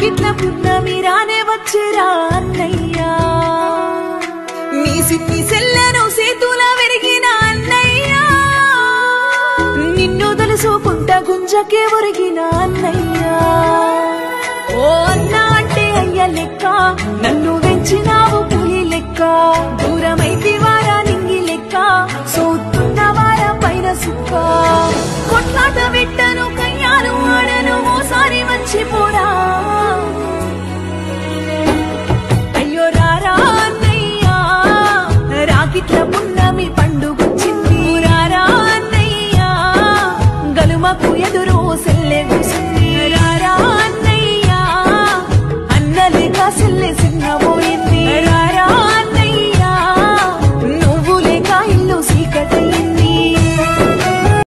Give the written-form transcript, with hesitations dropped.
రాకిట్ల పున్నమి రానే వచ్చేరా అన్నయ్యా నీ సిన్ని సెల్లను సేతుల విరిగిన అన్నయ్యా నిన్ను తెలుసుకుంటా గుంజకే ఒరిగిన అన్నయ్యా ఓ అన్న అంటే అయ్య లెక్క నన్ను వెంచినావు పులి లెక్క దూరమైతే వారా నింగి లెక్క సోతున్న వారా పైన సుక్క కొట్లాట విట్టను కయ్యాను ఆడను ఓసారి మర్చిపోరా అయ్యో రారా అన్నయ్యా రాకిట్ల పున్నమి పండుగొచ్చింది రారా అన్నయ్యా గలుమకు ఎదురు సెల్లె